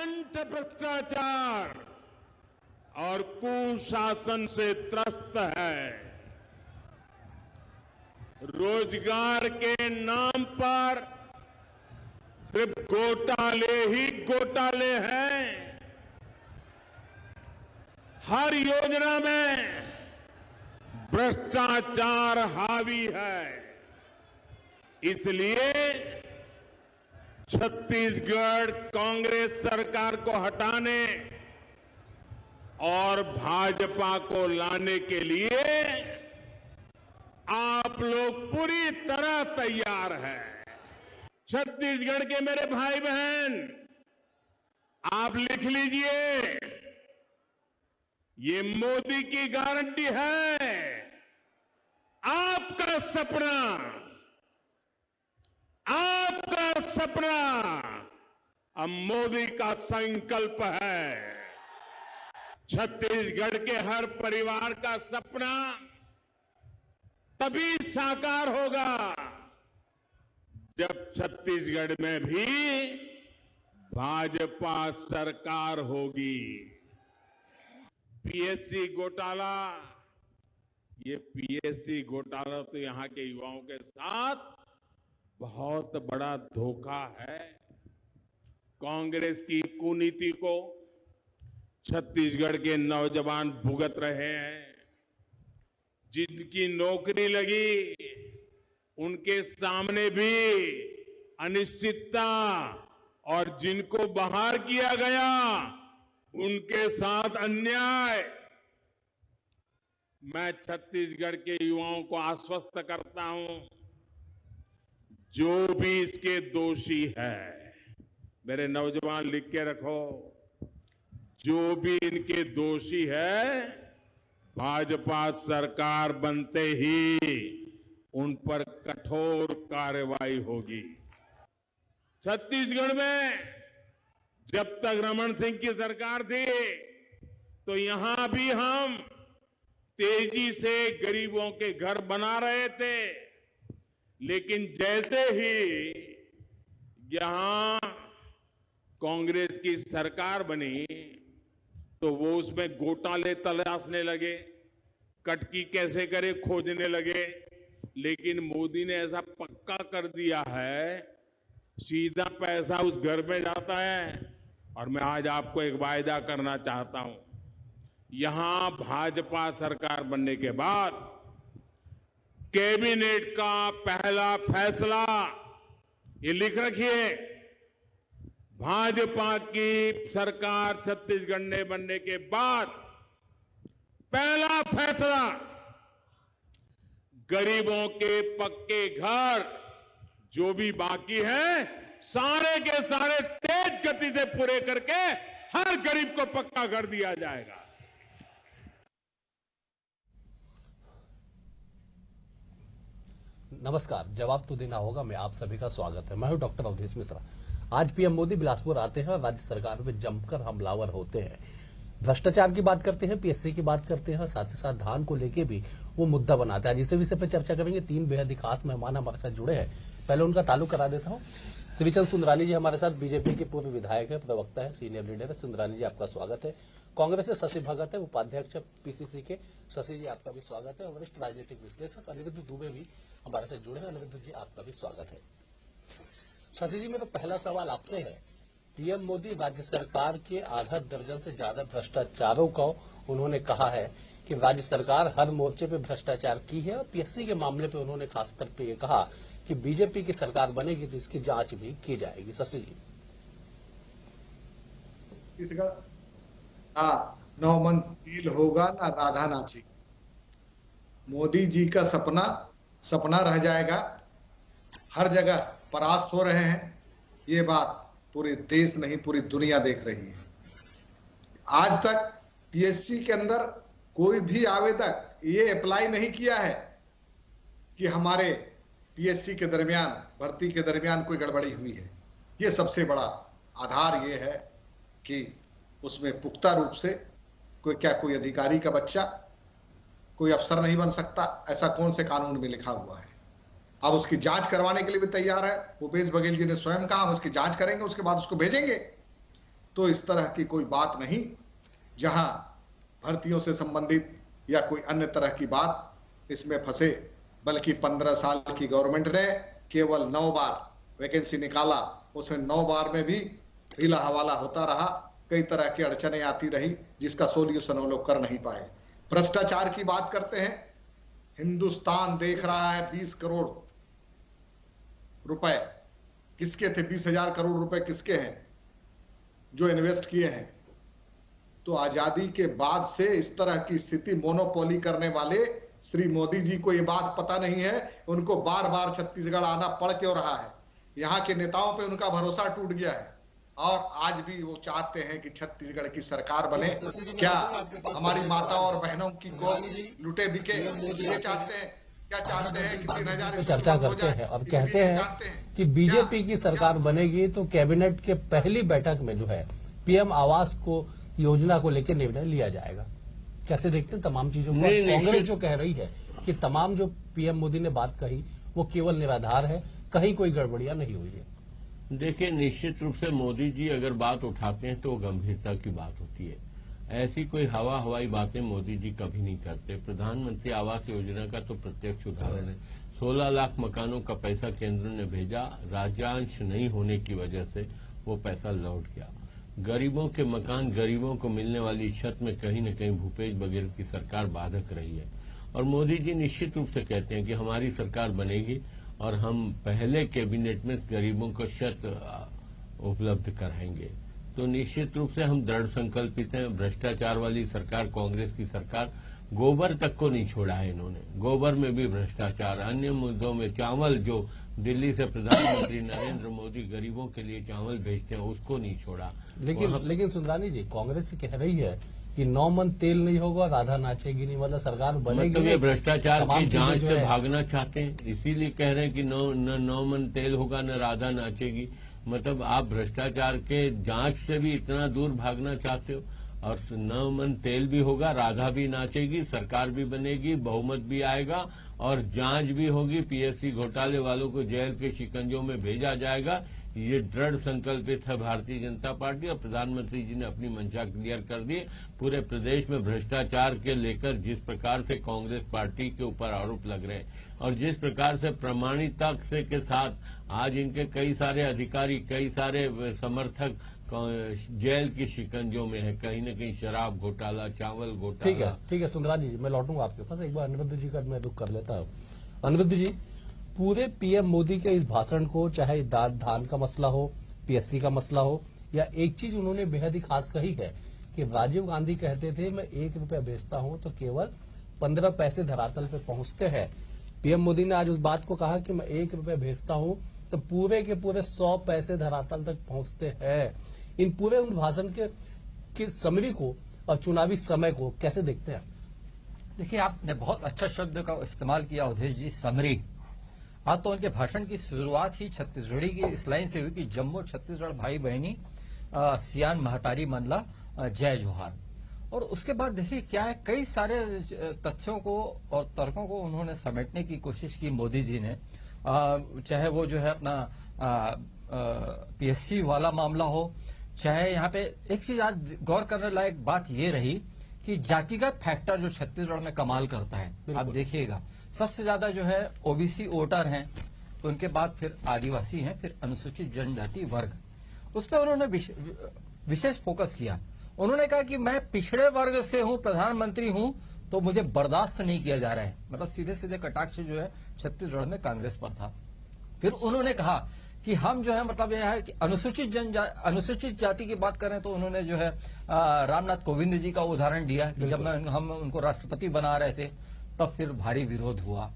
अकंठ भ्रष्टाचार और कुशासन से त्रस्त है। रोजगार के नाम पर सिर्फ घोटाले ही घोटाले हैं। हर योजना में भ्रष्टाचार हावी है। इसलिए छत्तीसगढ़ कांग्रेस सरकार को हटाने और भाजपा को लाने के लिए आप लोग पूरी तरह तैयार हैं। छत्तीसगढ़ के मेरे भाई बहन, आप लिख लीजिए, ये मोदी की गारंटी है। आपका सपना अब मोदी का संकल्प है। छत्तीसगढ़ के हर परिवार का सपना तभी साकार होगा जब छत्तीसगढ़ में भी भाजपा सरकार होगी। पीएससी घोटाला, ये पीएससी घोटाला तो यहां के युवाओं के साथ बहुत बड़ा धोखा है। कांग्रेस की कुनीति को छत्तीसगढ़ के नौजवान भुगत रहे हैं। जिनकी नौकरी लगी उनके सामने भी अनिश्चितता, और जिनको बाहर किया गया उनके साथ अन्याय। मैं छत्तीसगढ़ के युवाओं को आश्वस्त करता हूं, जो भी इसके दोषी है, मेरे नौजवान लिख के रखो, जो भी इनके दोषी है, भाजपा सरकार बनते ही उन पर कठोर कार्रवाई होगी। छत्तीसगढ़ में जब तक रमन सिंह की सरकार थी तो यहां भी हम तेजी से गरीबों के घर बना रहे थे, लेकिन जैसे ही यहां कांग्रेस की सरकार बनी तो वो उसमें घोटाले तलाशने लगे, कटकी कैसे करे खोजने लगे। लेकिन मोदी ने ऐसा पक्का कर दिया है, सीधा पैसा उस घर में जाता है। और मैं आज आपको एक वायदा करना चाहता हूं, यहां भाजपा सरकार बनने के बाद कैबिनेट का पहला फैसला, ये लिख रखिए, भाजपा की सरकार छत्तीसगढ़ में बनने के बाद पहला फैसला, गरीबों के पक्के घर जो भी बाकी हैं, सारे के सारे तेज गति से पूरे करके हर गरीब को पक्का घर दिया जाएगा। नमस्कार, जवाब तो देना होगा मैं आप सभी का स्वागत है। मैं हूं डॉक्टर अवधेश मिश्रा। आज पीएम मोदी बिलासपुर आते हैं और राज्य सरकार में जमकर हमलावर होते हैं। भ्रष्टाचार की बात करते हैं, पीएससी की बात करते हैं, साथ ही साथ धान को लेके भी वो मुद्दा बनाते हैं। जिस विषय पर चर्चा करेंगे, 3 बेहद ही खास मेहमान हमारे साथ जुड़े हैं। पहले उनका ताल्लुक करा देता हूं। श्रीचंद सुंदरानी जी हमारे साथ बीजेपी के पूर्व विधायक है, प्रवक्ता है, सीनियर लीडर है। सुंदरानी जी आपका स्वागत है। कांग्रेस से शशि भगत है, उपाध्यक्ष पीसीसी के। शशि जी आपका भी स्वागत है। वरिष्ठ राजनीतिक विश्लेषक अनिरुद्ध दुबे भी हमारे साथ जुड़े हैं। अनिरुद्ध जी आपका भी स्वागत है। शशि जी, मेरा पहला सवाल आपसे है, पीएम मोदी राज्य सरकार के आधा दर्जन से ज्यादा भ्रष्टाचारों को उन्होंने कहा है कि राज्य सरकार हर मोर्चे पे भ्रष्टाचार की है, और पीएससी के मामले पे उन्होंने खासतौर पे ये कहा कि बीजेपी की सरकार बनेगी तो इसकी जांच भी की जाएगी। शशि जी, नौ मन तिल होगा ना राधा नाचेगी। मोदी जी का सपना रह जाएगा। हर जगह परास्त हो रहे हैं, ये बात पूरे देश नहीं पूरी दुनिया देख रही है। आज तक पीएससी के अंदर कोई भी आवेदक ये अप्लाई नहीं किया है कि हमारे पीएससी के दरमियान, भर्ती के दरमियान कोई गड़बड़ी हुई है। ये सबसे बड़ा आधार ये है कि उसमें पुख्ता रूप से कोई अधिकारी का बच्चा कोई अफसर नहीं बन सकता, ऐसा कौन से कानून में लिखा हुआ है। अब उसकी जांच करवाने के लिए भी तैयार है। भूपेश बघेल जी ने स्वयं कहा हम उसकी जांच करेंगे, उसके बाद उसको भेजेंगे। तो इस तरह की कोई बात नहीं जहां भर्तियों से संबंधित या कोई अन्य तरह की बात इसमें फंसे, बल्कि 15 साल की गवर्नमेंट ने केवल 9 बार वैकेंसी निकाला, उसमें 9 बार में भी ढीला हवाला होता रहा, कई तरह की अड़चनें आती रही जिसका सोल्यूशन वो लोग कर नहीं पाए। भ्रष्टाचार की बात करते हैं, हिंदुस्तान देख रहा है 20 करोड़ रुपए किसके थे, 20,000 करोड़ रुपए किसके हैं जो इन्वेस्ट किए हैं। तो आजादी के बाद से इस तरह की स्थिति मोनोपोली करने वाले श्री मोदी जी को ये बात पता नहीं है, उनको बार बार छत्तीसगढ़ आना पड़ क्यों रहा है। यहाँ के नेताओं पे उनका भरोसा टूट गया है और आज भी वो चाहते हैं कि छत्तीसगढ़ की सरकार बने। क्या हमारी माता और बहनों की गोद लुटे बिके, इसलिए चाहते हैं? क्या चाहते हैं कि 3,000 चर्चा करते हैं और कहते हैं कि बीजेपी की सरकार बनेगी तो कैबिनेट के पहली बैठक में जो है पीएम आवास को योजना को लेकर निर्णय लिया जाएगा। कैसे देखते हैं तमाम चीजों को? कांग्रेस जो कह रही है कि तमाम जो पीएम मोदी ने बात कही वो केवल निराधार है, कहीं कोई गड़बड़ियां नहीं हुई है। देखिए, निश्चित रूप से मोदी जी अगर बात उठाते हैं तो गंभीरता की बात होती है। ऐसी कोई हवाई बातें मोदी जी कभी नहीं करते। प्रधानमंत्री आवास योजना का तो प्रत्यक्ष उदाहरण है। 16 लाख मकानों का पैसा केंद्र ने भेजा, राज्यांश नहीं होने की वजह से वो पैसा लौट गया। गरीबों के मकान, गरीबों को मिलने वाली छत में कहीं न कहीं भूपेश बघेल की सरकार बाधक रही है। और मोदी जी निश्चित रूप से कहते हैं कि हमारी सरकार बनेगी और हम पहले कैबिनेट में गरीबों को छत उपलब्ध कराएंगे। तो निश्चित रूप से हम दृढ़ संकल्पित हैं। भ्रष्टाचार वाली सरकार, कांग्रेस की सरकार, गोबर तक को नहीं छोड़ा है इन्होंने। गोबर में भी भ्रष्टाचार, अन्य मुद्दों में चावल जो दिल्ली से प्रधानमंत्री नरेंद्र मोदी गरीबों के लिए चावल भेजते हैं उसको नहीं छोड़ा। लेकिन सुंदरानी जी, कांग्रेस कह रही है कि 9 मन तेल नहीं होगा, राधा नाचेगी नहीं, मतलब सरकार बनेगी। मतलब ये भ्रष्टाचार की जांच से भागना चाहते हैं, इसीलिए कह रहे हैं कि 9 मन तेल होगा न राधा नाचेगी। मतलब आप भ्रष्टाचार के जांच से भी इतना दूर भागना चाहते हो। और 9 मन तेल भी होगा, राधा भी नाचेगी, सरकार भी बनेगी, बहुमत भी आएगा और जांच भी होगी, पीएससी घोटाले वालों को जेल के शिकंजों में भेजा जाएगा। ये दृढ़ संकल्पित है भारतीय जनता पार्टी और प्रधानमंत्री जी ने अपनी मंशा क्लियर कर दी। पूरे प्रदेश में भ्रष्टाचार के लेकर जिस प्रकार से कांग्रेस पार्टी के ऊपर आरोप लग रहे हैं और जिस प्रकार से प्रमाणिकता के साथ आज इनके कई सारे अधिकारी, कई सारे समर्थक जेल की शिकंजों में है, कहीं न कहीं शराब घोटाला, चावल घोटाला। ठीक है सुंदरानी जी, मैं लौटूंगा आपके पास। एक बार अनिरुद्ध जी का मैं रुख कर लेता हूँ। अनिरुद्ध जी, पूरे पीएम मोदी के इस भाषण को, चाहे धान का मसला हो, पीएससी का मसला हो, या एक चीज उन्होंने बेहद ही खास कही है कि राजीव गांधी कहते थे मैं 1 रुपया बेचता हूं तो केवल 15 पैसे धरातल पे पहुंचते हैं। पीएम मोदी ने आज उस बात को कहा कि मैं 1 रुपया भेजता हूं तो पूरे के पूरे 100 पैसे धरातल तक पहुंचते हैं। इन पूरे उन भाषण के समरी को और चुनावी समय को कैसे देखते हैं? देखिए, आपने बहुत अच्छा शब्द का इस्तेमाल किया अवधेश जी, समरी। आज तो उनके भाषण की शुरुआत ही छत्तीसगढ़ी की इस लाइन से हुई कि जम्मू छत्तीसगढ़ भाई बहनी, सियान महतारी मनला, जय जोहार। और उसके बाद देखिए क्या है, कई सारे तथ्यों को और तर्कों को उन्होंने समेटने की कोशिश की मोदी जी ने। चाहे वो जो है अपना पीएससी वाला मामला हो, चाहे यहाँ पे एक चीज आज गौर करने लायक बात ये रही कि जातिगत फैक्टर जो छत्तीसगढ़ में कमाल करता है। आप देखिएगा सबसे ज्यादा जो है ओबीसी वोटर हैं, उनके बाद फिर आदिवासी हैं, फिर अनुसूचित जनजाति वर्ग। उस पर उन्होंने विशेष फोकस किया। उन्होंने कहा कि मैं पिछड़े वर्ग से हूं, प्रधानमंत्री हूं, तो मुझे बर्दाश्त नहीं किया जा रहा है। मतलब सीधे सीधे कटाक्ष जो है छत्तीसगढ़ में कांग्रेस पर था। फिर उन्होंने कहा कि हम जो है, मतलब यह है कि अनुसूचित जाति की बात करें तो उन्होंने जो है रामनाथ कोविंद जी का उदाहरण दिया कि जब हम उनको राष्ट्रपति बना रहे थे तब फिर भारी विरोध हुआ।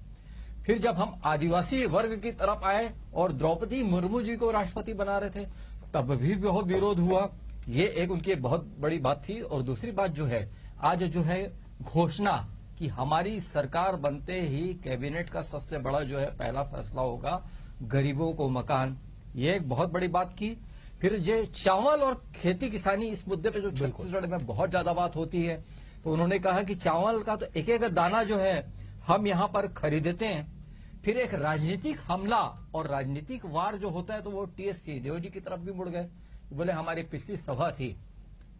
फिर जब हम आदिवासी वर्ग की तरफ आए और द्रौपदी मुर्मू जी को राष्ट्रपति बना रहे थे तब भी बहुत विरोध हुआ। ये एक उनकी बहुत बड़ी बात थी। और दूसरी बात जो है, आज जो है घोषणा कि हमारी सरकार बनते ही कैबिनेट का सबसे बड़ा जो है पहला फैसला होगा गरीबों को मकान, ये एक बहुत बड़ी बात की। फिर ये चावल और खेती किसानी, इस मुद्दे पे जो छत्तीसगढ़ में बहुत ज्यादा बात होती है, तो उन्होंने कहा कि चावल का तो एक एक दाना जो है हम यहाँ पर खरीदते हैं। फिर एक राजनीतिक हमला और राजनीतिक वार जो होता है तो वो टीएस सिंहदेव जी की तरफ भी मुड़ गए बोले हमारी पिछली सभा थी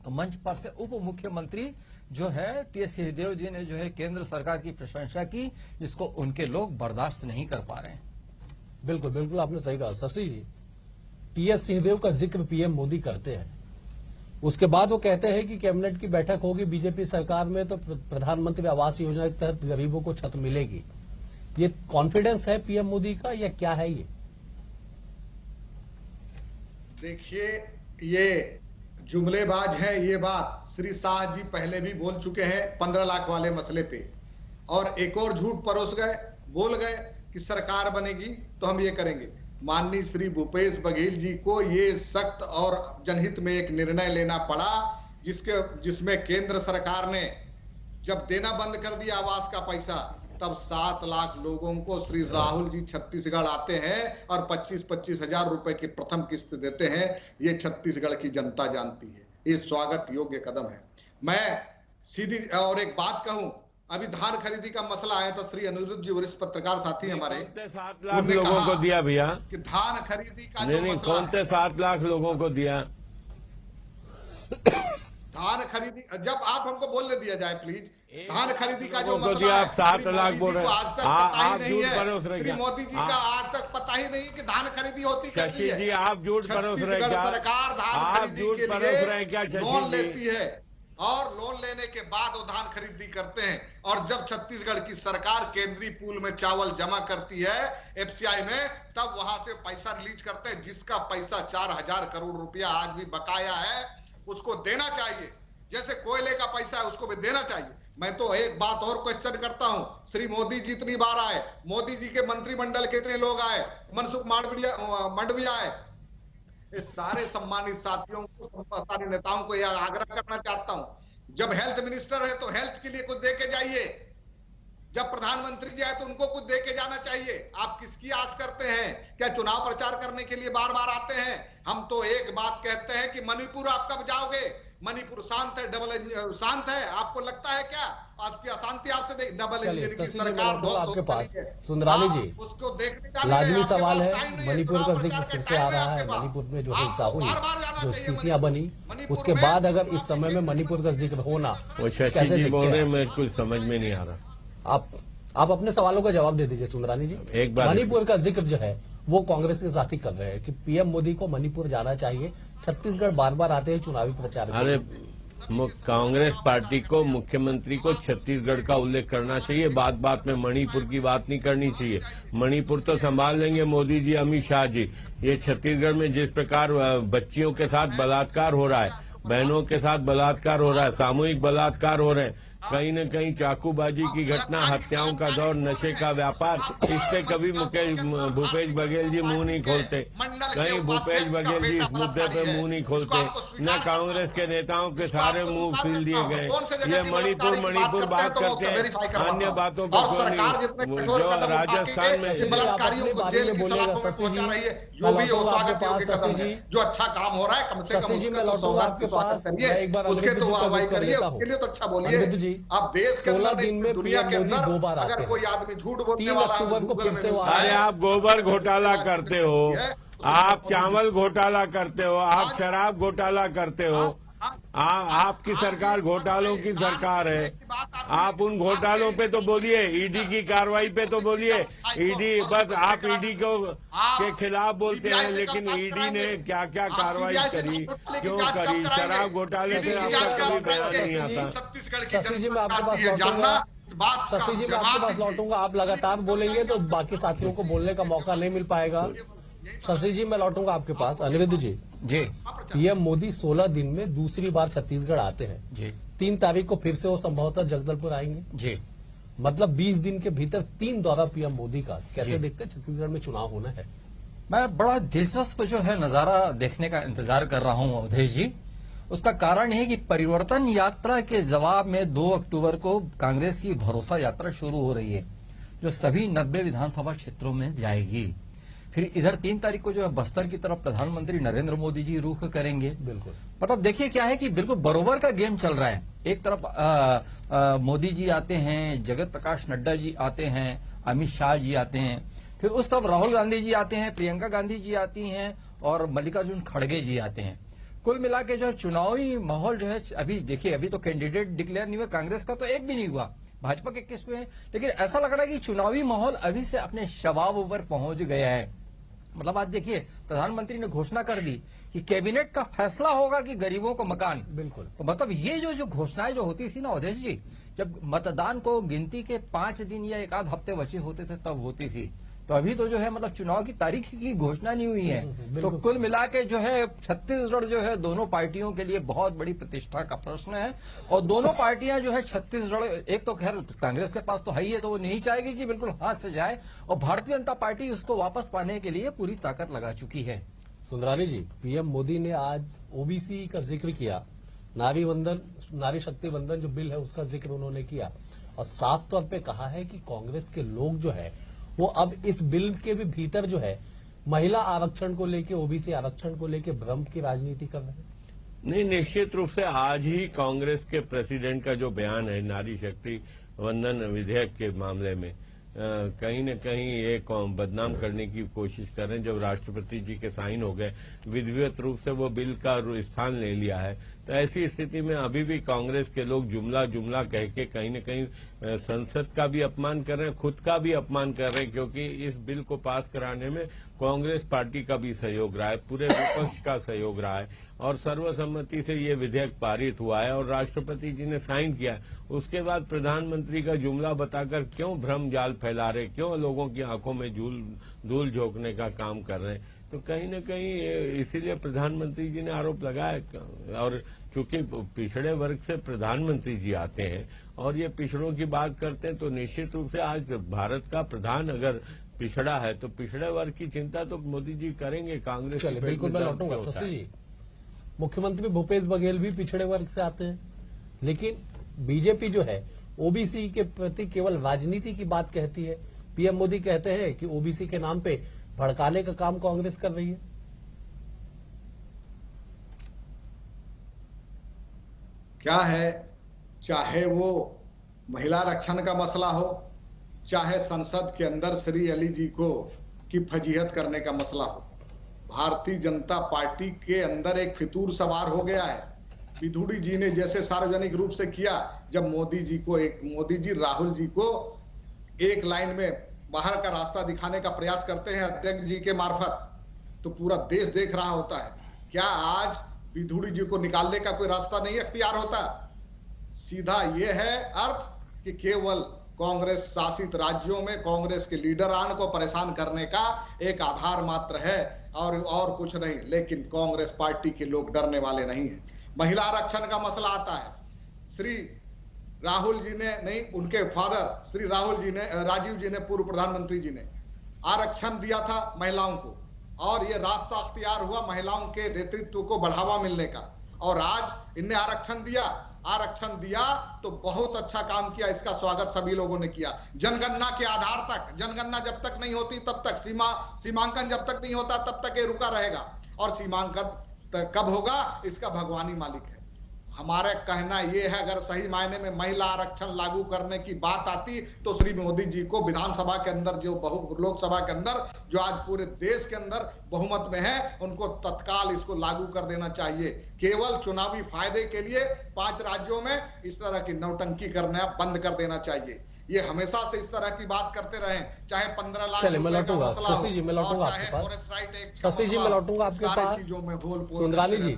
तो मंच पर से उप मुख्यमंत्री जो है टी.एस. सिंहदेव जी ने जो है केंद्र सरकार की प्रशंसा की, जिसको उनके लोग बर्दाश्त नहीं कर पा रहे हैं। बिल्कुल बिल्कुल आपने सही कहा। शशि जी, टी.एस. सिंहदेव का जिक्र पीएम मोदी करते हैं, उसके बाद वो कहते हैं कि कैबिनेट की बैठक होगी बीजेपी सरकार में तो प्रधानमंत्री आवास योजना के तहत गरीबों को छत मिलेगी। ये कॉन्फिडेंस है पीएम मोदी का या क्या है ये? देखिए, ये जुमलेबाज है। ये बात श्री शाह जी पहले भी बोल चुके हैं 15 लाख वाले मसले पे, और एक और झूठ परोस गए, बोल गए कि सरकार बनेगी तो हम ये करेंगे। माननीय श्री भूपेश बघेल जी को ये सख्त और जनहित में एक निर्णय लेना पड़ा, जिसमें केंद्र सरकार ने जब देना बंद कर दिया आवास का पैसा, तब 7 लाख लोगों को श्री राहुल जी छत्तीसगढ़ आते हैं और 25-25 हजार रुपए की प्रथम किस्त देते हैं। ये छत्तीसगढ़ की जनता जानती है, ये स्वागत योग्य कदम है। मैं सीधी और एक बात कहूं, अभी धान खरीदी का मसला आया था, श्री अनिरुद्ध जी वरिष्ठ पत्रकार साथी हमारे, 7 लाख लोगों को दिया भैया कि धान खरीदी का जो नहीं, मसला कौन से 7 लाख लोगों को दिया? धान खरीदी, जब आप हमको बोलने दिया जाए प्लीज। धान खरीदी का जो लोगों को मसला दिया, है, आप 7 लाख बोल रहे हैं। आज तक पता ही आप नहीं झूठ परोस है, रहे श्री क्या? मोदी जी का आज तक पता ही नहीं है कि धान खरीदी होती कैसी शशि है। जी, आप झूठ परोस रहे छत्तीसगढ़ क्या? सरकार धान आप खरीदी झूठ के परोस रहे हैं क्या लिए शशि लोन जी? लेती है, और लोन लेने के बाद वो धान खरीदी करते हैं, और जब छत्तीसगढ़ की सरकार केंद्रीय पूल में चावल जमा करती है एफसीआई में, तब वहां से पैसा रिलीज करते हैं। जिसका पैसा 4000 करोड़ रुपया आज भी बकाया है, उसको देना चाहिए। जैसे कोयले का पैसा है, उसको भी देना चाहिए। मैं तो एक बात और क्वेश्चन करता हूं, श्री मोदी जी इतनी बार आए, मोदी जी के मंत्रिमंडल के इतने लोग आए, मनसुख मांडविया आए, इस सारे सम्मानित साथियों को, सारे नेताओं को यह आग्रह करना चाहता हूं, जब हेल्थ मिनिस्टर है तो हेल्थ के लिए कुछ दे के जाइए, जब प्रधानमंत्री जी आए तो उनको कुछ दे के जाना चाहिए। आप किसकी आस करते हैं? क्या चुनाव प्रचार करने के लिए बार बार आते हैं? हम तो एक बात कहते हैं कि मणिपुर आप कब जाओगे? मणिपुर शांत है, शांत है, आपको लगता है क्या आपकी अशांति आपसे? डबल इंजन की सरकार आपके पास सुंदरानी जी, उसको देखने लाजमी सवाल है, मणिपुर का जिक्र फिर से आ रहा है। मणिपुर में जो हिंसा हुई, जो स्थितियां बनी, उसके बाद अगर इस समय में मणिपुर का जिक्र होना, वो शशि जी बोल रहे हैं, मेरे कुछ समझ में नहीं आ रहा। आप अपने सवालों का जवाब दे दीजिए सुंदरानी जी। एक बार मणिपुर का जिक्र जो है वो कांग्रेस के साथी कर रहे हैं कि पीएम मोदी को मणिपुर जाना चाहिए, छत्तीसगढ़ बार बार आते हैं चुनावी प्रचार। अरे कांग्रेस पार्टी को, मुख्यमंत्री को छत्तीसगढ़ का उल्लेख करना चाहिए, बात बात में मणिपुर की बात नहीं करनी चाहिए। मणिपुर तो संभाल लेंगे मोदी जी, अमित शाह जी। ये छत्तीसगढ़ में जिस प्रकार बच्चियों के साथ बलात्कार हो रहा है, बहनों के साथ बलात्कार हो रहा है, सामूहिक बलात्कार हो रहे हैं, कहीं न कहीं चाकूबाजी की घटना, हत्याओं का दौर, नशे का व्यापार, इससे कभी भूपेश बघेल जी मुंह नहीं खोलते। कहीं भूपेश बघेल जी इस मुद्दे पे मुंह नहीं खोलते, न कांग्रेस के नेताओं के सारे मुंह सील दिए गए। ये मणिपुर बात करते हैं, अन्य बातों पर क्यों नहीं? जो राजस्थान में जो अच्छा काम हो रहा है, कम से कम उसके तो वाहवाही करिए, उसके लिए तो अच्छा बोलिए। अब देश के अंदर, दुनिया के अंदर अगर कोई आदमी झूठ बोलने वाला है, अरे आप गोबर घोटाला करते हो, आप चावल घोटाला करते हो, आप शराब घोटाला करते हो, आपकी सरकार घोटालों की सरकार है। आप उन घोटालों पे तो बोलिए, ईडी की कार्रवाई पे तो बोलिए। ईडी बस आप ईडी के खिलाफ बोलते हैं, लेकिन ईडी ने क्या क्या कार्रवाई करी, क्यों करी? शराब घोटाले पे आपका कभी बयान नहीं आता। शशि जी मैं आपके पास लौटूंगा, शशि जी मैं आपके पास लौटूंगा। आप लगातार बोलेंगे तो बाकी साथियों को बोलने का मौका नहीं मिल पाएगा। शशि जी मैं लौटूंगा आपके पास। अनिरुद्ध जी, पीएम मोदी 16 दिन में दूसरी बार छत्तीसगढ़ आते हैं जी। 3 तारीख को फिर से वो संभवतः जगदलपुर आएंगे जी। मतलब 20 दिन के भीतर 3 दौरा पीएम मोदी का। कैसे देखते हैं छत्तीसगढ़ में चुनाव होना है? मैं बड़ा दिलचस्प जो है नजारा देखने का इंतजार कर रहा हूं अवधेश जी। उसका कारण है कि परिवर्तन यात्रा के जवाब में 2 अक्टूबर को कांग्रेस की भरोसा यात्रा शुरू हो रही है, जो सभी 90 विधानसभा क्षेत्रों में जाएगी। फिर इधर 3 तारीख को जो है बस्तर की तरफ प्रधानमंत्री नरेंद्र मोदी जी रुख करेंगे। बिल्कुल, मतलब देखिए क्या है कि बिल्कुल बरोबर का गेम चल रहा है। एक तरफ मोदी जी आते हैं, जगत प्रकाश नड्डा जी आते हैं, अमित शाह जी आते हैं, फिर उस तरफ राहुल गांधी जी आते हैं, प्रियंका गांधी जी आती हैं और मल्लिकार्जुन खड़गे जी आते हैं। कुल मिला के जो है चुनावी माहौल जो है, अभी देखिए अभी तो कैंडिडेट डिक्लेयर नहीं हुआ, कांग्रेस का तो एक भी नहीं हुआ, भाजपा के 21 हुए हैं, लेकिन ऐसा लग रहा है कि चुनावी माहौल अभी से अपने शबाब पर पहुंच गया है। मतलब आज देखिए प्रधानमंत्री ने घोषणा कर दी कि कैबिनेट का फैसला होगा कि गरीबों को मकान। बिल्कुल। तो मतलब ये जो घोषणाएं जो होती थी ना अवधेश जी, जब मतदान को गिनती के 5 दिन या एक आध हफ्ते बचे होते थे तब होती थी, तो अभी तो जो है मतलब चुनाव की तारीख की घोषणा नहीं हुई है। तो कुल मिला के जो है छत्तीसगढ़ जो है दोनों पार्टियों के लिए बहुत बड़ी प्रतिष्ठा का प्रश्न है। और दोनों पार्टियां जो है छत्तीसगढ़, एक तो खैर कांग्रेस के पास तो है ही है, तो वो नहीं चाहेगी कि बिल्कुल हाथ से जाए, और भारतीय जनता पार्टी उसको वापस पाने के लिए पूरी ताकत लगा चुकी है। सुंदरानी जी, पीएम मोदी ने आज ओबीसी का जिक्र किया, नारी शक्ति वंदन जो बिल है उसका जिक्र उन्होंने किया, और साफ तौर पे कहा है कि कांग्रेस के लोग जो है वो अब इस बिल के भी भीतर जो है महिला आरक्षण को लेके, ओबीसी आरक्षण को लेके भ्रम की राजनीति कर रहे हैं। नहीं, निश्चित रूप से आज ही कांग्रेस के प्रेसिडेंट का जो बयान है नारी शक्ति वंदन विधेयक के मामले में, कहीं न कहीं ये बदनाम करने की कोशिश कर रहे हैं। जब राष्ट्रपति जी के साइन हो गए, विधिवत रूप से वो बिल का स्थान ले लिया है, तो ऐसी स्थिति में अभी भी कांग्रेस के लोग जुमला जुमला कह के कहीं न कहीं संसद का भी अपमान कर रहे हैं, खुद का भी अपमान कर रहे हैं, क्योंकि इस बिल को पास कराने में कांग्रेस पार्टी का भी सहयोग रहा है, पूरे विपक्ष का सहयोग रहा है, और सर्वसम्मति से ये विधेयक पारित हुआ है और राष्ट्रपति जी ने साइन किया है। उसके बाद प्रधानमंत्री का जुमला बताकर क्यों भ्रम जाल फैला रहे, क्यों लोगों की आंखों में धूल झोंकने का काम कर रहे हैं, तो कहीं न कहीं इसीलिए प्रधानमंत्री जी ने आरोप लगाया। और चूंकि पिछड़े वर्ग से प्रधानमंत्री जी आते हैं और ये पिछड़ों की बात करते हैं, तो निश्चित रूप से आज भारत का प्रधान अगर पिछड़ा है तो पिछड़े वर्ग की चिंता तो मोदी जी करेंगे। कांग्रेस चलिए, बिल्कुल मैं लौटूंगा। शशि जी, मुख्यमंत्री भूपेश बघेल भी पिछड़े वर्ग से आते हैं, लेकिन बीजेपी जो है ओबीसी के प्रति केवल राजनीति की बात कहती है। पीएम मोदी कहते हैं कि ओबीसी के नाम पे भड़काने का काम कांग्रेस कर रही है। क्या है, चाहे वो महिला आरक्षण का मसला हो, चाहे संसद के अंदर श्री अली जी को की फजीहत करने का मसला हो, भारतीय जनता पार्टी के अंदर एक फितूर सवार हो गया है। विधुड़ी जी ने जैसे सार्वजनिक रूप से किया, जब मोदी जी राहुल जी को एक लाइन में बाहर का रास्ता दिखाने का प्रयास करते हैं अध्यक्ष जी के मार्फत, तो पूरा देश देख रहा होता है। क्या आज विधुड़ी जी को निकालने का कोई रास्ता नहीं अख्तियार होता? सीधा यह है अर्थ कि केवल कांग्रेस शासित राज्यों में कांग्रेस के लीडरान को परेशान करने का एक आधार मात्र है और कुछ नहीं। लेकिन कांग्रेस पार्टी के लोग डरने वाले नहीं हैं। महिला आरक्षण का मसला आता है, श्री राहुल जी ने नहीं, उनके फादर श्री राजीव जी ने, पूर्व प्रधानमंत्री जी ने आरक्षण दिया था महिलाओं को, और ये रास्ता अख्तियार हुआ महिलाओं के नेतृत्व को बढ़ावा मिलने का। और आज इनने आरक्षण दिया तो बहुत अच्छा काम किया, इसका स्वागत सभी लोगों ने किया। जनगणना के आधार तक, जनगणना जब तक नहीं होती तब तक, सीमांकन जब तक नहीं होता तब तक ये रुका रहेगा, और सीमांकन कब होगा इसका भगवान ही मालिक है। हमारा कहना यह है, अगर सही मायने में महिला आरक्षण लागू करने की बात आती तो श्री मोदी जी को विधानसभा के अंदर, जो लोकसभा के अंदर जो आज पूरे देश के अंदर बहुमत में है, उनको तत्काल इसको लागू कर देना चाहिए। केवल चुनावी फायदे के लिए 5 राज्यों में इस तरह की नौटंकी करना बंद कर देना चाहिए। ये हमेशा से इस तरह की बात करते रहे, चाहे 15 लाख चलिए, मैं लौटूंगा शशि जी, मैं लौटूंगा आपके पास। शशि जी, मैं लौटूंगा आपके पास। चीजों में सुंदरानी जी,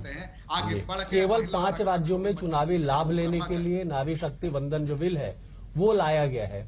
आगे बढ़ के केवल 5 राज्यों में चुनावी लाभ लेने के लिए नारी शक्ति वंदन जो बिल है वो लाया गया है,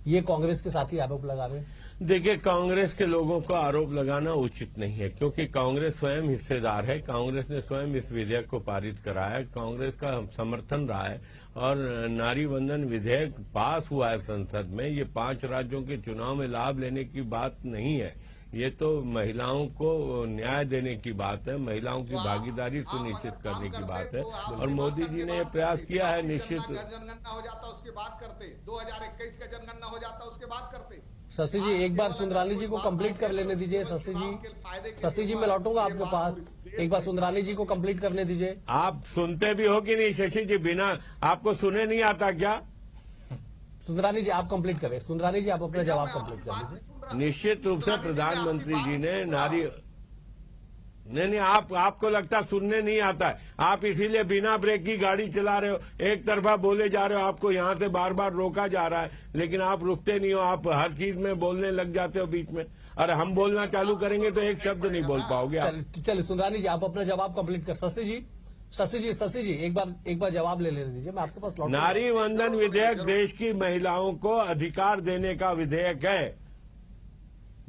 ये कांग्रेस के साथ ही आरोप लगा रहे हैं। देखिए, कांग्रेस के लोगों को आरोप लगाना उचित नहीं है, क्योंकि कांग्रेस स्वयं हिस्सेदार है। कांग्रेस ने स्वयं इस विधेयक को पारित कराया है, कांग्रेस का समर्थन रहा है, और नारी वंदन विधेयक पास हुआ है संसद में। ये 5 राज्यों के चुनाव में लाभ लेने की बात नहीं है, ये तो महिलाओं को न्याय देने की बात है, महिलाओं की भागीदारी सुनिश्चित करने की बात है, और मोदी जी ने यह प्रयास किया है। निश्चित जनगणना हो जाता उसके बाद करते, 2021 का जनगणना हो जाता उसके बाद करते। शशि जी, एक बार सुंदरानी जी को कंप्लीट कर लेने दीजिए। शशि जी, मैं लौटूंगा आपके पास, एक बार सुंदरानी जी को कंप्लीट करने दीजिए। आप सुनते भी हो कि नहीं शशि जी? बिना आपको सुने नहीं आता क्या? सुंदरानी जी, आप कंप्लीट करें। सुंदरानी जी, आप अपना जवाब कंप्लीट कर लीजिए। निश्चित रूप से प्रधानमंत्री जी ने नहीं, आपको लगता सुनने नहीं आता है। आप इसीलिए बिना ब्रेक की गाड़ी चला रहे हो, एक तरफा बोले जा रहे हो, आपको यहाँ से बार बार रोका जा रहा है, लेकिन आप रुकते नहीं हो, आप हर चीज में बोलने लग जाते हो बीच में। और हम बोलना चालू करेंगे तो एक शब्द नहीं बोल पाओगे आप। चलिए सुंदरानी जी, आप अपना जवाब कंप्लीट कर। शशि जी एक बार जवाब ले दीजिए, मैं आपके पास लौट। नारी वंदन विधेयक देश की महिलाओं को अधिकार देने का विधेयक है।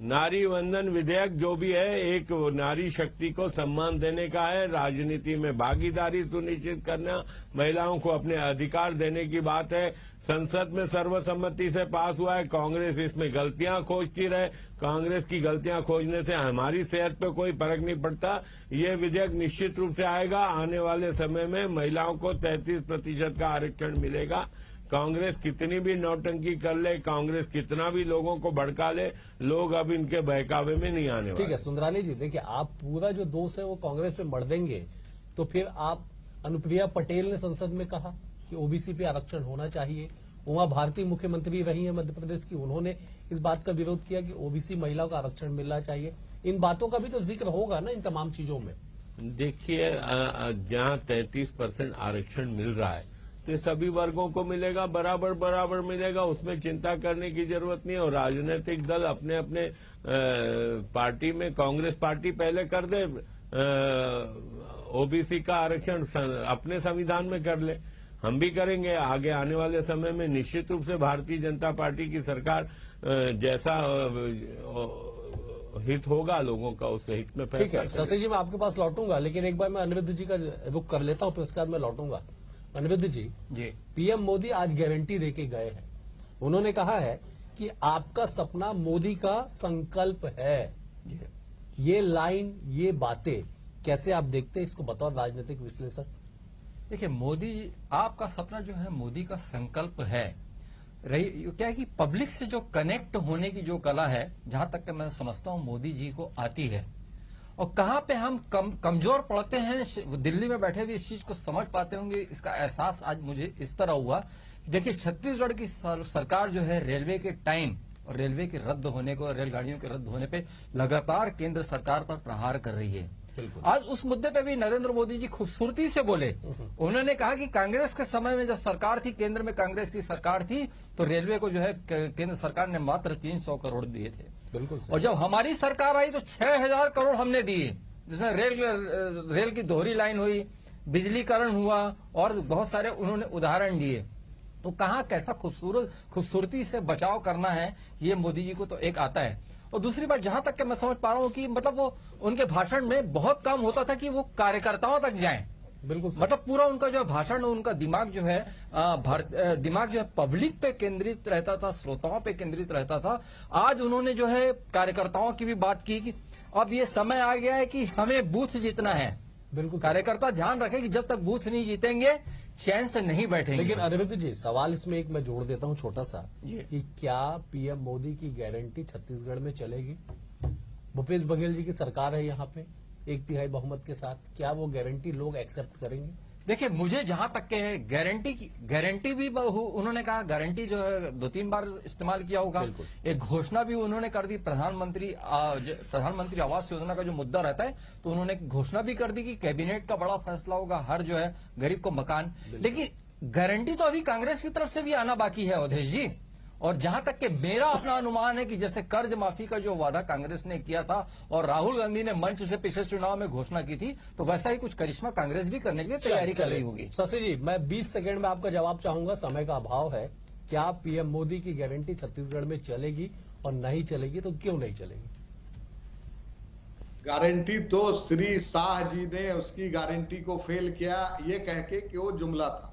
नारी वंदन विधेयक जो भी है, एक नारी शक्ति को सम्मान देने का है, राजनीति में भागीदारी सुनिश्चित करना, महिलाओं को अपने अधिकार देने की बात है। संसद में सर्वसम्मति से पास हुआ है। कांग्रेस इसमें गलतियां खोजती रहे, कांग्रेस की गलतियां खोजने से हमारी सेहत पे कोई फर्क नहीं पड़ता। ये विधेयक निश्चित रूप से आएगा। आने वाले समय में महिलाओं को 33% का आरक्षण मिलेगा। कांग्रेस कितनी भी नौटंकी कर ले, कांग्रेस कितना भी लोगों को भड़का ले, लोग अब इनके बहकावे में नहीं आने वाले। ठीक है सुंदरानी जी, देखिए आप पूरा जो दोष है वो कांग्रेस पे मढ़ देंगे तो फिर आप, अनुप्रिया पटेल ने संसद में कहा कि ओबीसी पे आरक्षण होना चाहिए। उमा भारती मुख्यमंत्री रही है मध्य प्रदेश की, उन्होंने इस बात का विरोध किया कि ओबीसी महिलाओं का आरक्षण मिलना चाहिए। इन बातों का भी तो जिक्र होगा ना इन तमाम चीजों में। देखिए, जहां 33% आरक्षण मिल रहा है तो सभी वर्गों को मिलेगा, बराबर मिलेगा, उसमें चिंता करने की जरूरत नहीं है। और राजनीतिक दल अपने अपने पार्टी में, कांग्रेस पार्टी पहले कर दे ओबीसी का आरक्षण अपने संविधान में कर ले, हम भी करेंगे। आगे आने वाले समय में निश्चित रूप से भारतीय जनता पार्टी की सरकार जैसा हित होगा लोगों का, उस हित में ठीक है शशि जी, मैं आपके पास लौटूंगा, लेकिन एक बार मैं अनिरुद्ध जी का रुख कर लेता हूं, फिर उसके बाद मैं लौटूंगा। अनिरुद्ध जी, पीएम मोदी आज गारंटी देके गए हैं। उन्होंने कहा है कि आपका सपना मोदी का संकल्प है। ये लाइन, ये बातें कैसे आप देखते हैं इसको, बतौर राजनीतिक विश्लेषक? देखिए, मोदी, आपका सपना जो है मोदी का संकल्प है। रही क्या है कि पब्लिक से जो कनेक्ट होने की जो कला है, जहां तक मैं समझता हूं मोदी जी को आती है। और कहां पे हम कमजोर पड़ते हैं, दिल्ली में बैठे हुए इस चीज को समझ पाते होंगे। इसका एहसास आज मुझे इस तरह हुआ। देखिए, छत्तीसगढ़ की सरकार जो है रेलवे के टाइम और रेलवे के रद्द होने को, रेलगाड़ियों के रद्द होने पे लगातार केंद्र सरकार पर प्रहार कर रही है। आज उस मुद्दे पे भी नरेंद्र मोदी जी खूबसूरती से बोले। उन्होंने कहा कि कांग्रेस के समय में जब सरकार थी, केंद्र में कांग्रेस की सरकार थी, तो रेलवे को जो है केंद्र सरकार ने मात्र 300 करोड़ दिए थे। बिल्कुल। और जब हमारी सरकार आई तो 6000 करोड़ हमने दिए, जिसमें रेल की दोहरी लाइन हुई, बिजलीकरण हुआ और बहुत सारे उन्होंने उदाहरण दिए। तो कहाँ कैसा खूबसूरती से बचाव करना है, ये मोदी जी को तो एक आता है। और दूसरी बात, जहां तक कि मैं समझ पा रहा हूं कि मतलब वो उनके भाषण में बहुत काम होता था कि वो कार्यकर्ताओं तक जाएं। बिल्कुल, मतलब पूरा उनका जो भाषण, उनका दिमाग जो है दिमाग जो है पब्लिक पे केंद्रित रहता था, श्रोताओं पे केंद्रित रहता था। आज उन्होंने जो है कार्यकर्ताओं की भी बात की कि अब ये समय आ गया है कि हमें बूथ जीतना है। बिल्कुल, कार्यकर्ता ध्यान रखें कि जब तक बूथ नहीं जीतेंगे चैन से नहीं बैठेंगे। लेकिन अनिरुद्ध जी, सवाल इसमें एक मैं जोड़ देता हूं छोटा सा, कि क्या पीएम मोदी की गारंटी छत्तीसगढ़ में चलेगी? भूपेश बघेल जी की सरकार है यहाँ पे 1/3 बहुमत के साथ, क्या वो गारंटी लोग एक्सेप्ट करेंगे? देखिए, मुझे जहां तक के है गारंटी भी उन्होंने कहा, गारंटी जो है 2-3 बार इस्तेमाल किया होगा। एक घोषणा भी उन्होंने कर दी, प्रधानमंत्री आवास योजना का जो मुद्दा रहता है, तो उन्होंने एक घोषणा भी कर दी कि कैबिनेट का बड़ा फैसला होगा, हर जो है गरीब को मकान। लेकिन गारंटी तो अभी कांग्रेस की तरफ से भी आना बाकी है अवधेश जी। और जहां तक कि मेरा अपना अनुमान है कि जैसे कर्ज माफी का जो वादा कांग्रेस ने किया था और राहुल गांधी ने मंच से पिछले चुनाव में घोषणा की थी, तो वैसा ही कुछ करिश्मा कांग्रेस भी करने के लिए तैयारी कर रही होगी। शशि जी, मैं 20 सेकंड में आपका जवाब चाहूंगा, समय का अभाव है। क्या पीएम मोदी की गारंटी छत्तीसगढ़ में चलेगी, और नहीं चलेगी तो क्यों नहीं चलेगी? गारंटी तो श्री शाह जी ने उसकी गारंटी को फेल किया ये कह के कि वो जुमला था,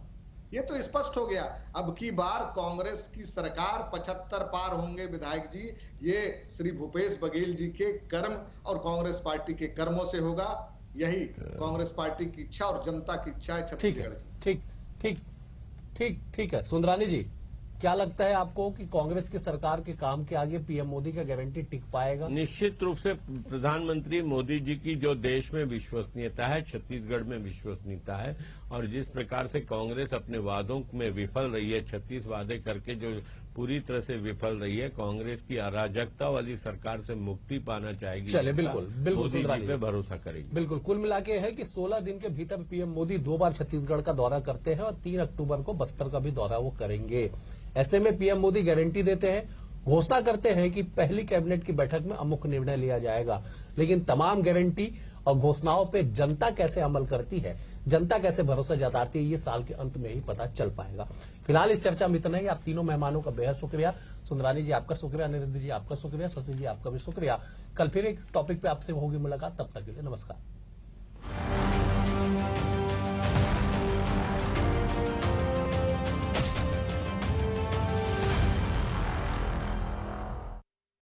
ये तो स्पष्ट हो गया। अब की बार कांग्रेस की सरकार 75 पार होंगे विधायक जी, ये श्री भूपेश बघेल जी के कर्म और कांग्रेस पार्टी के कर्मों से होगा। यही कांग्रेस पार्टी की इच्छा और जनता की इच्छा है छत्तीसगढ़ की। ठीक है सुंदरानी जी, क्या लगता है आपको कि कांग्रेस की सरकार के काम के आगे पीएम मोदी का गारंटी टिक पाएगा? निश्चित रूप से प्रधानमंत्री मोदी जी की जो देश में विश्वसनीयता है, छत्तीसगढ़ में विश्वसनीयता है, और जिस प्रकार से कांग्रेस अपने वादों में विफल रही है, 36 वादे करके जो पूरी तरह से विफल रही है, कांग्रेस की अराजकता वाली सरकार से मुक्ति पाना चाहेगी। चलिए, बिल्कुल बिल्कुल मोदी सुंदरानी जी पे भरोसा करेगी। बिल्कुल, कुल मिला के है कि 16 दिन के भीतर पीएम मोदी 2 बार छत्तीसगढ़ का दौरा करते हैं और 3 अक्टूबर को बस्तर का भी दौरा वो करेंगे। ऐसे में पीएम मोदी गारंटी देते हैं, घोषणा करते हैं कि पहली कैबिनेट की बैठक में अमुक निर्णय लिया जाएगा, लेकिन तमाम गारंटी और घोषणाओं पे जनता कैसे अमल करती है, जनता कैसे भरोसा जताती है, ये साल के अंत में ही पता चल पाएगा। फिलहाल इस चर्चा में इतना ही। आप तीनों मेहमानों का बेहद शुक्रिया। सुंदरानी जी आपका शुक्रिया, अनिरुद्ध जी आपका शुक्रिया, शशि जी आपका भी शुक्रिया। कल फिर एक टॉपिक पे आपसे होगी मुलाकात, तब तक के लिए नमस्कार।